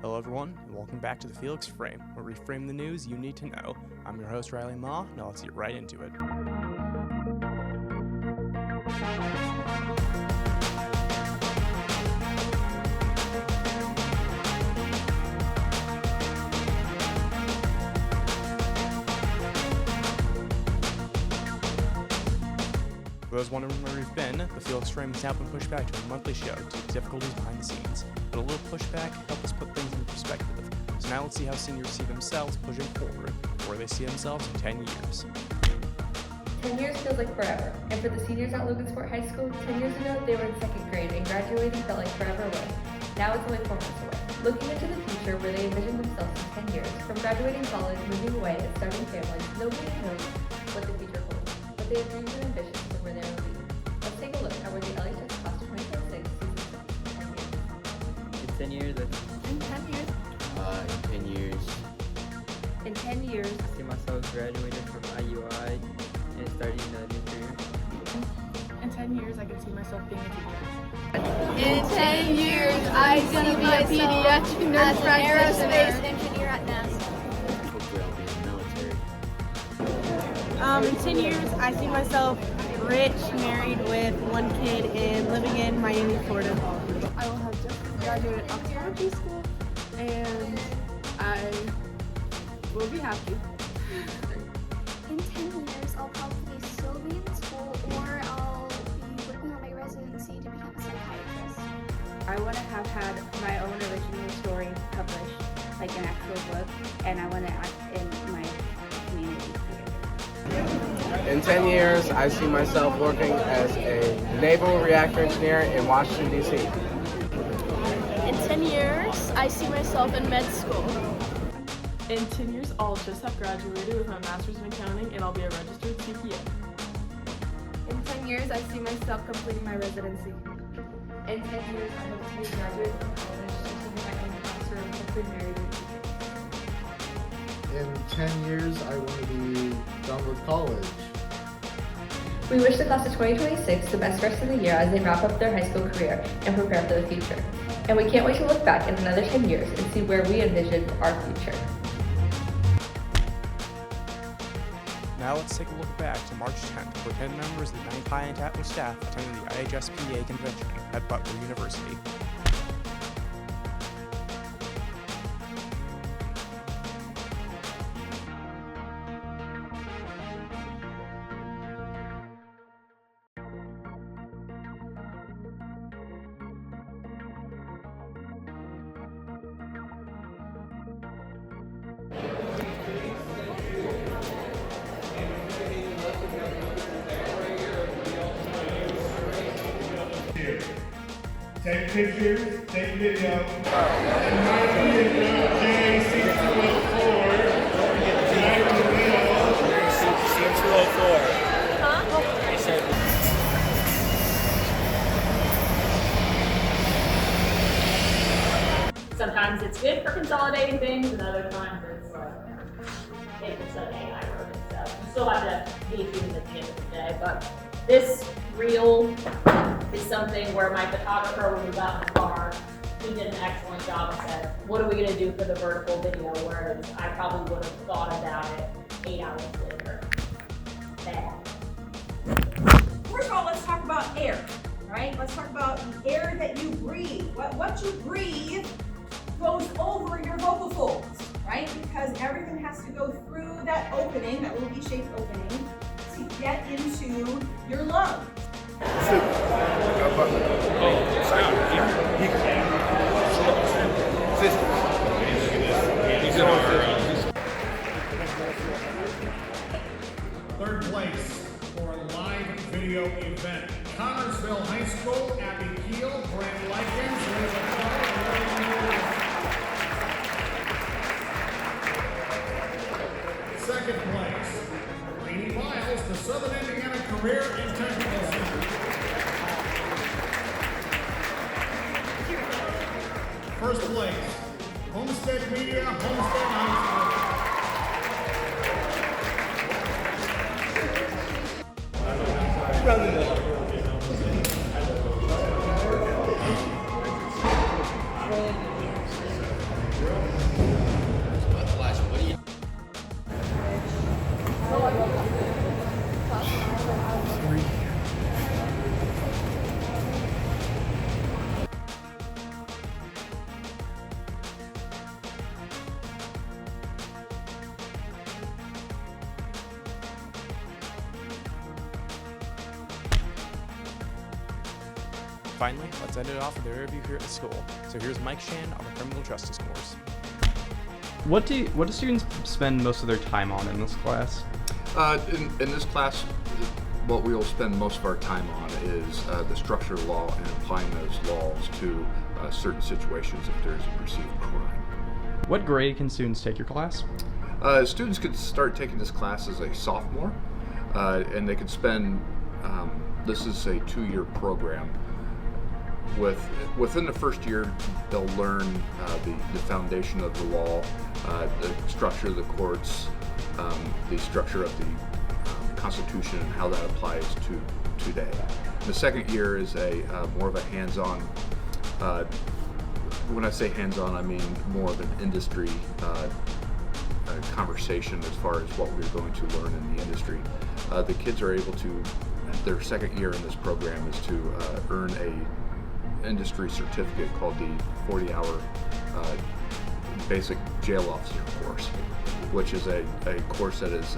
Hello everyone, and welcome back to the Felix Frame, where we frame the news you need to know. I'm your host Riley Ma, now let's get right into it. For those wondering where we've been, the Felix Frame has now been pushed back to a monthly show due to difficulties behind the scenes. But a little pushback helped us put things in perspective. So now let's see how seniors see themselves pushing forward, where they see themselves in 10 years. 10 years feels like forever. And for the seniors at Logansport High School, 10 years ago they were in second grade and graduating felt like forever away. Now it's only 4 months away. Looking into the future where they envision themselves in 10 years, from graduating college, moving away, and starting families, nobody knows what the future holds. But they have dreams and ambitions for where they will be. Let's take a look at where the LHS class of 2026 sees themselves in 10 years. In 10 years. In 10 years. In 10 years. I see myself graduating from IUI and starting a new career. In 10 years, I could see myself being a teacher. In 10 years, I see myself as an aerospace engineer at NASA. Hopefully I'll be in the military. In 10 years, I see myself rich, married with 1 kid, and living in Miami, Florida. I will have just graduated optometry school, and I will be happy. In 10 years, I'll probably still be in school, or I'll be working on my residency to become a psychiatrist. I want to have had my own original story published, like an actual book, and I want to act in my community. In 10 years, I see myself working as a naval reactor engineer in Washington, D.C. In 10 years, I see myself in med school. In 10 years, I'll just have graduated with my master's in accounting, and I'll be a registered CPA. In 10 years, I see myself completing my residency. In 10 years, I hope to be graduated from college, taking my own classroom, and be married with In 10 years, I want to be done with college. We wish the class of 2026 the best rest of the year as they wrap up their high school career and prepare for the future. And we can't wait to look back in another 10 years and see where we envision our future. Now let's take a look back to March 10th, where 10 members of the Magpie and Tatler staff attended the IHSPA convention at Butler University. Take pictures, take video. And Magpie and JC204. C204. Huh? He said. Sometimes it's good for consolidating things, and other times it's like, it's an AI work and stuff. You still have to be human at the end of the day, but this reel is something where my photographer, when we got in the car, he did an excellent job and said, what are we going to do for the vertical video, whereas I probably would have thought about it 8 hours later. Bad. First of all, let's talk about air, right? Let's talk about the air that you breathe. What you breathe goes over your vocal folds, right? Because everything has to go through that opening, that little V-shaped opening, to get into your lungs. Third place for a live video event. Connorsville High School, Abby Keel, Brent Likens. Second place, Rainey Miles, the Southern Indiana Career and Technical Center. First place, Homestead Media, Homestead High School. finally, let's end it off with a review here at the school. So here's Mike Shan on the criminal justice course. What do students spend most of their time on in this class? In this class, what we'll spend most of our time on is the structure of law and applying those laws to certain situations if there's a perceived crime. What grade can students take your class? Students could start taking this class as a sophomore, and they could spend, this is a 2-year program. Within the first year, they'll learn the foundation of the law, the structure of the courts, the structure of the Constitution and how that applies to today. The second year is a more of a hands-on, when I say hands-on, I mean more of an industry conversation as far as what we're going to learn in the industry. The kids are able to, their second year in this program is to earn a industry certificate called the 40-hour basic jail officer course, which is a course that is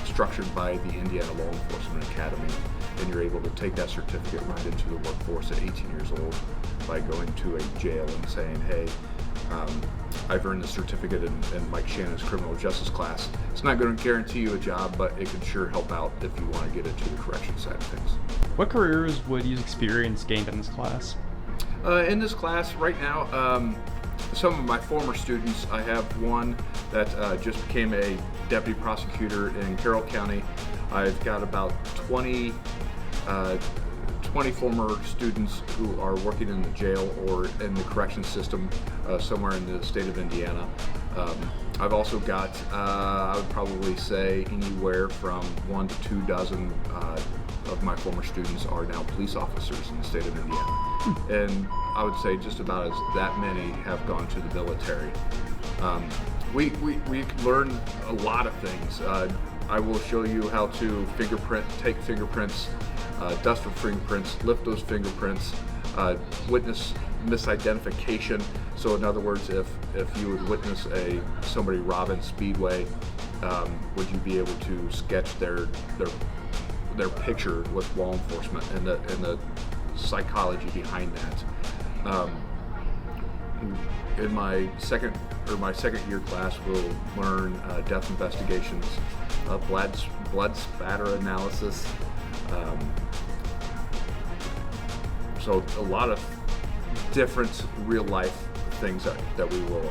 structured by the Indiana Law Enforcement Academy, and you're able to take that certificate right into the workforce at 18 years old by going to a jail and saying, hey, I've earned the certificate in Mike Shannon's criminal justice class. It's not going to guarantee you a job, but it can sure help out if you want to get into the correction side of things. What careers would use experience gained in this class? In this class right now, some of my former students, I have one that just became a deputy prosecutor in Carroll County. I've got about 20 former students who are working in the jail or in the correction system somewhere in the state of Indiana. I've also got, I would probably say, anywhere from 1 to 2 dozen of my former students are now police officers in the state of Indiana. And I would say just about that many have gone to the military. We learn a lot of things. I will show you how to take fingerprints, dust for fingerprints, lift those fingerprints, witness misidentification. So in other words, if you would witness somebody robbing Speedway, would you be able to sketch their picture with law enforcement and the psychology behind that? In my second year class, we'll learn death investigations, blood spatter analysis. So a lot of different real life things that we will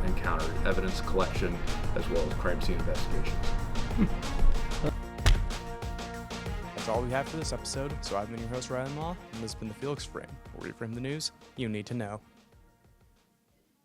encounter, evidence collection as well as crime scene investigations. That's all we have for this episode, so I've been your host, Ryan Law, and this has been the Felix Frame, where we frame the news you need to know.